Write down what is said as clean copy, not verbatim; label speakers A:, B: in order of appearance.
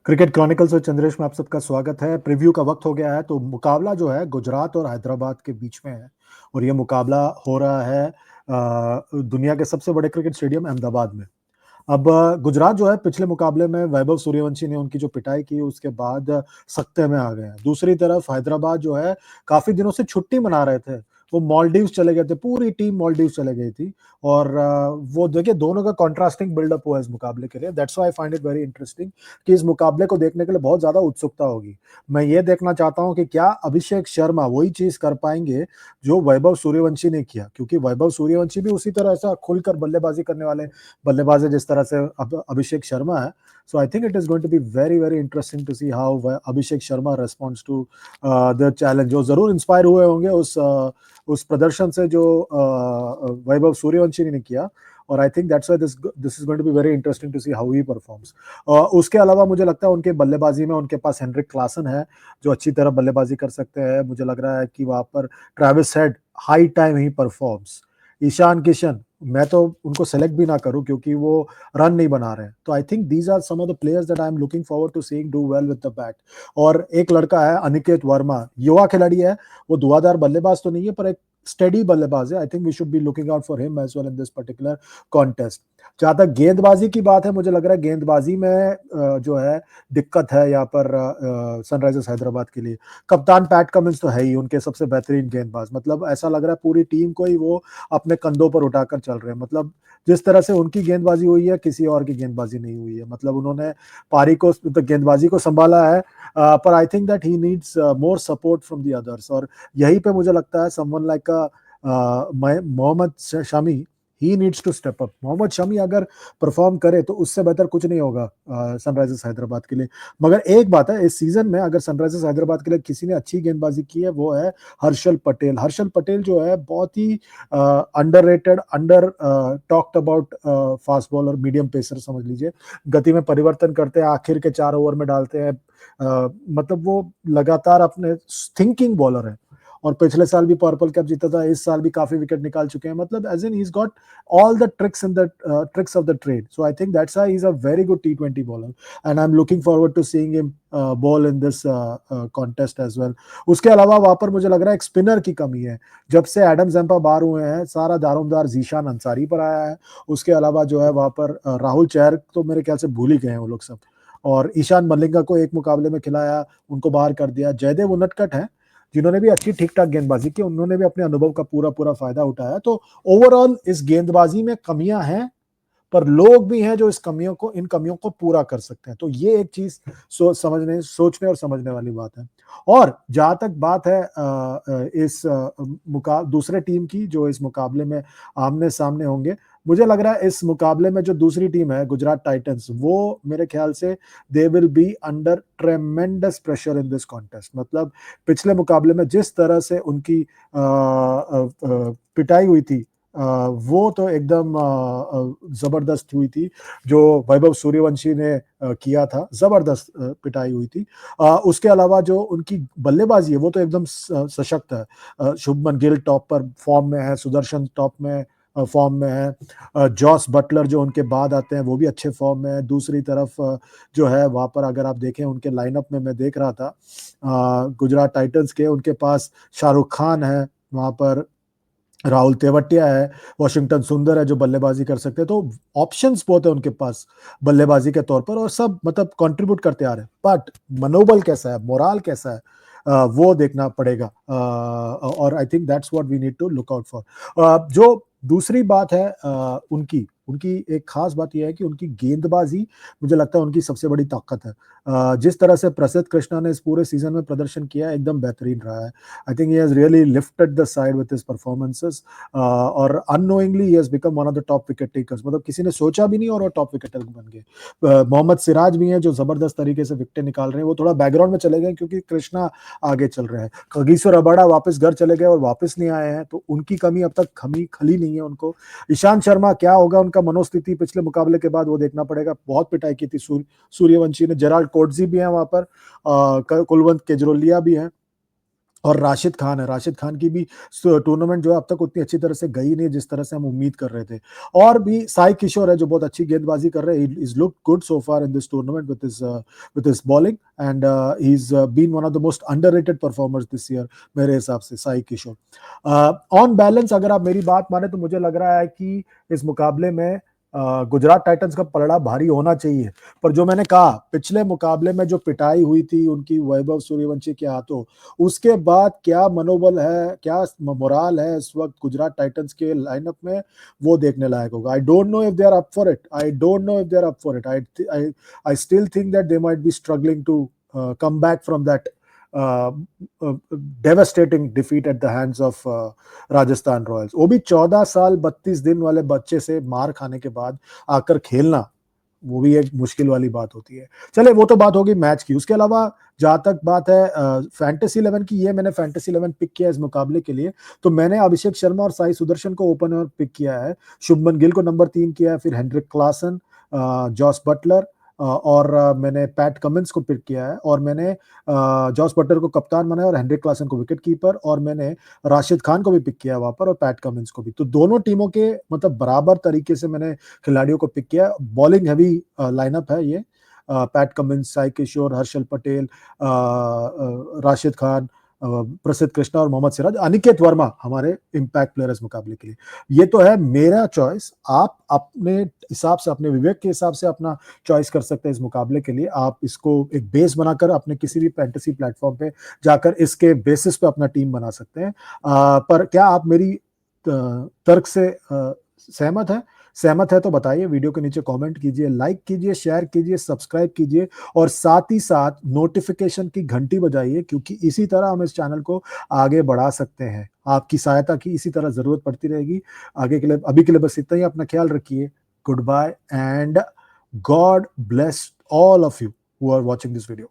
A: Cricket chronicles और चंद्रेश में आप सबका स्वागत है। प्रीव्यू का वक्त हो गया है, तो मुकाबला जो है गुजरात और हैदराबाद के बीच में है और ये मुकाबला हो रहा है दुनिया के सबसे बड़े क्रिकेट स्टेडियम अहमदाबाद में। अब गुजरात जो है पिछले मुकाबले में वैभव सूर्यवंशी ने उनकी जो पिटाई की उसके बाद सख्ते में आ गए हैं। दूसरी तरफ हैदराबाद जो है काफी दिनों से छुट्टी मना रहे थे, वो मालदीव्स चले गए थे, पूरी टीम मालदीव्स चले गई थी। और वो देखिए दोनों का कॉन्ट्रास्टिंग बिल्डअप हुआ इस मुकाबले के लिए। That's why I find it very interesting कि इस मुकाबले को देखने के लिए बहुत ज्यादा उत्सुकता होगी। मैं ये देखना चाहता हूं कि क्या अभिषेक शर्मा वही चीज कर पाएंगे जो वैभव सूर्यवंशी ने किया, क्योंकि वैभव सूर्यवंशी भी उसी तरह ऐसा खुलकर बल्लेबाजी करने वाले बल्लेबाज है जिस तरह से अभिषेक शर्मा है। So I think it is going to be very very interesting to see how Abhishek Sharma responds to the challenge. जो जरूर इंस्पायर हुए होंगे उस प्रदर्शन से जो वैभव सूर्यवंशी ने किया। और I think that's why this is going to be very interesting to see how he performs. उसके अलावा मुझे लगता है उनके बल्लेबाजी में उनके पास हेनरिक क्लासन है जो अच्छी तरह बल्लेबाजी कर सकते हैं। मुझे लग रहा है कि वहां पर Travis Head high time he performs. Ishan Kishan मैं तो उनको सेलेक्ट भी ना करूं क्योंकि वो रन नहीं बना रहे हैं। तो I think these are some of the players that I am looking forward to seeing do well with the bat. और एक लड़का है अनिकेत वर्मा, युवा खिलाड़ी है, वो धुआंधार बल्लेबाज तो नहीं है पर एक स्टेडी बल्लेबाज है। I think we should be looking out for him as well in this particular contest. जहां तक गेंदबाजी की बात है, मुझे लग रहा है गेंदबाजी में जो है दिक्कत है यहाँ पर सनराइजर्स हैदराबाद के लिए। कप्तान पैट कमिंस तो है ही उनके सबसे बेहतरीन गेंदबाज, मतलब ऐसा लग रहा है पूरी टीम को ही वो अपने कंधों पर उठाकर चल रहे हैं। मतलब जिस तरह से उनकी गेंदबाजी हुई है किसी और की गेंदबाजी नहीं हुई है। मतलब उन्होंने पारी को तो गेंदबाजी को संभाला है, पर I think that he needs more support from the others. और यहीं पे मुझे लगता है someone like Mohammed Shami, he needs to step up. Mohammed Shami अगर परफॉर्म करे तो उससे बेहतर कुछ नहीं होगा सनराइजर्स हैदराबाद के लिए। मगर एक बात है, इस सीजन में अगर सनराइजर्स हैदराबाद के लिए किसी ने अच्छी गेंदबाजी की है वो है हर्षल पटेल। हर्षल पटेल जो है बहुत ही underrated, under talked about fast bowler, medium pacer समझ लीजिए। गति में परिवर्तन करते हैं, आखिर के 4 ओवर में डालते हैं। मतलब वो लगातार अपने थिंकिंग बॉलर है और पिछले साल भी पर्पल कैप जीता था, इस साल भी काफी विकेट निकाल चुके हैं। मतलब as in he is got all the tricks in the tricks of the trade. So I think that's why he's a very good T20 bowler, and I'm looking forward to seeing him bowl in this contest as well. उसके अलावा वहां पर मुझे लग रहा है एक spinner की कमी है। जब से एडम जम्पा बाहर हुए हैं सारा दारोमदार जीशान अंसारी पर आया है। उसके अलावा जो है वहां पर राहुल चहर तो मेरे ख्याल से भूल ही गए हैं वो लोग सब। और ईशान मलिंगा को एक मुकाबले में खिलाया, उनको बाहर कर दिया। जयदेव उनटकट है जिन्होंने भी अच्छी ठीक ठाक गेंदबाजी की, उन्होंने भी अपने अनुभव का पूरा पूरा फायदा उठाया। तो ओवरऑल इस गेंदबाजी में कमियां हैं, पर लोग भी हैं जो इन कमियों को पूरा कर सकते हैं। तो ये एक चीज सोचने और समझने वाली बात है। और जहां तक बात है इस दूसरे टीम की जो इस मुकाबले में आमने सामने होंगे, मुझे लग रहा है इस मुकाबले में जो दूसरी टीम है गुजरात टाइटंस, वो मेरे ख्याल से they will be under ट्रेमेंडस pressure in this contest. मतलब पिछले मुकाबले में जिस तरह से उनकी पिटाई हुई थी, वो तो एकदम जबरदस्त हुई थी। जो वैभव सूर्यवंशी ने किया था, जबरदस्त पिटाई हुई थी। उसके अलावा जो उनकी बल्लेबाजी है वो तो एकदम सशक्त है। शुभमन गिल टॉप पर फॉर्म में है, सुदर्शन टॉप में फॉर्म में है, जॉस बटलर जो उनके बाद आते हैं वो भी अच्छे फॉर्म में है। दूसरी तरफ जो है वहां पर अगर आप देखें उनके लाइनअप में, मैं देख रहा था गुजरात टाइटंस के, उनके पास शाहरुख खान है, वहां पर राहुल तेवटिया है, वॉशिंगटन सुंदर है जो बल्लेबाजी कर सकते हैं। तो ऑप्शंस बहुत है उनके पास बल्लेबाजी के तौर पर, और सब मतलब कंट्रीब्यूट करते आ रहे हैं। बट मनोबल कैसा है, मोराल कैसा है, वो देखना पड़ेगा। और I think that's what we need to look out for. जो दूसरी बात है उनकी उनकी एक खास बात यह है कि उनकी गेंदबाजी मुझे लगता है उनकी सबसे बड़ी ताकत है। जिस तरह से प्रसिद्ध कृष्णा ने इस पूरे सीजन में प्रदर्शन किया है एकदम बेहतरीन रहा है। I think he has really lifted the side with his performances, और unknowingly he has become one of the top wicket takers. मतलब किसी ने सोचा भी नहीं और वो टॉप विकेटर बन गए। मोहम्मद सिराज भी हैं जो जबरदस्त तरीके से विकेट निकाल रहे हैं, वो थोड़ा बैकग्राउंड में चले गए क्योंकि कृष्णा आगे चल रहे हैं। खगीसो रबाड़ा वापस घर चले गए और वापस नहीं आए हैं, तो उनकी कमी अब तक खली नहीं है उनको। ईशांत शर्मा क्या होगा उनका मनोस्थिति पिछले मुकाबले के बाद वो देखना पड़ेगा। बहुत पिटाई की थी सूर्यवंशी ने। जेराल्ड कोटजी भी है वहां पर, कुलवंत केजरोलिया भी है। और राशिद खान है, राशिद खान की भी टूर्नामेंट जो है अब तक उतनी अच्छी तरह से गई नहीं जिस तरह से हम उम्मीद कर रहे थे। और भी साई किशोर है जो बहुत अच्छी गेंदबाजी कर रहे हैं, is look good so far in this tournament with his bowling, and he is been one of the most underrated performers this year मेरे हिसाब से, साई किशोर। ऑन बैलेंस अगर आप मेरी बात माने तो मुझे लग रहा है कि इस मुकाबले में गुजरात टाइटंस का पलड़ा भारी होना चाहिए। पर जो मैंने कहा, पिछले मुकाबले में जो पिटाई हुई थी उनकी वैभव सूर्यवंशी के हाथों, उसके बाद क्या मनोबल है, क्या मोराल है इस वक्त गुजरात टाइटंस के लाइनअप में, वो देखने लायक होगा। I don't know if they are up for it, I don't know if they are up for it, I still think that they might be struggling to come back from that devastating defeat at the hands of Rajasthan Royals. वो भी 14 साल 32 दिन वाले बच्चे से मार खाने के बाद आकर खेलना, वो भी एक मुश्किल वाली बात होती है। चले, वो तो बात होगी मैच की। उसके अलावा जहां तक बात है फैंटेसी 11 की, ये मैंने फैंटेसी 11 पिक किया इस मुकाबले के लिए, तो मैंने अभिषेक शर्मा और साई सुदर्शन को ओपनर पिक किया है, शुभमन गिल को नंबर 3 किया है, फिर हेनरिक क्लासन, जॉस बटलर, और मैंने पैट कमिंस को पिक किया है, और मैंने जॉस बटलर को कप्तान बनाया और हेनरिक क्लासन को विकेट कीपर, और मैंने राशिद खान को भी पिक किया वहां पर और पैट कमिंस को भी। तो दोनों टीमों के मतलब बराबर तरीके से मैंने खिलाड़ियों को पिक किया। बॉलिंग हैवी लाइनअप है ये, पैट कमिंस, साई किशोर, हर्षल पटेल, राशिद खान, प्रसिद्ध कृष्णा और मोहम्मद सिराज, अनिकेत वर्मा हमारे इम्पैक्ट प्लेयर इस मुकाबले के लिए। ये तो है मेरा चॉइस, आप अपने हिसाब से, अपने विवेक के हिसाब से अपना चॉइस कर सकते हैं इस मुकाबले के लिए। आप इसको एक बेस बनाकर अपने किसी भी फैंटेसी प्लेटफॉर्म पे जाकर इसके बेसिस पे अपना टीम बना सकते हैं। पर क्या आप मेरी तर्क से सहमत है? सहमत है तो बताइए, वीडियो के नीचे कमेंट कीजिए, लाइक कीजिए, शेयर कीजिए, सब्सक्राइब कीजिए, और साथ ही साथ नोटिफिकेशन की घंटी बजाइए, क्योंकि इसी तरह हम इस चैनल को आगे बढ़ा सकते हैं। आपकी सहायता की इसी तरह जरूरत पड़ती रहेगी आगे के लिए। अभी के लिए बस इतना ही, अपना ख्याल रखिए। Good bye and God bless all of you who are watching this video.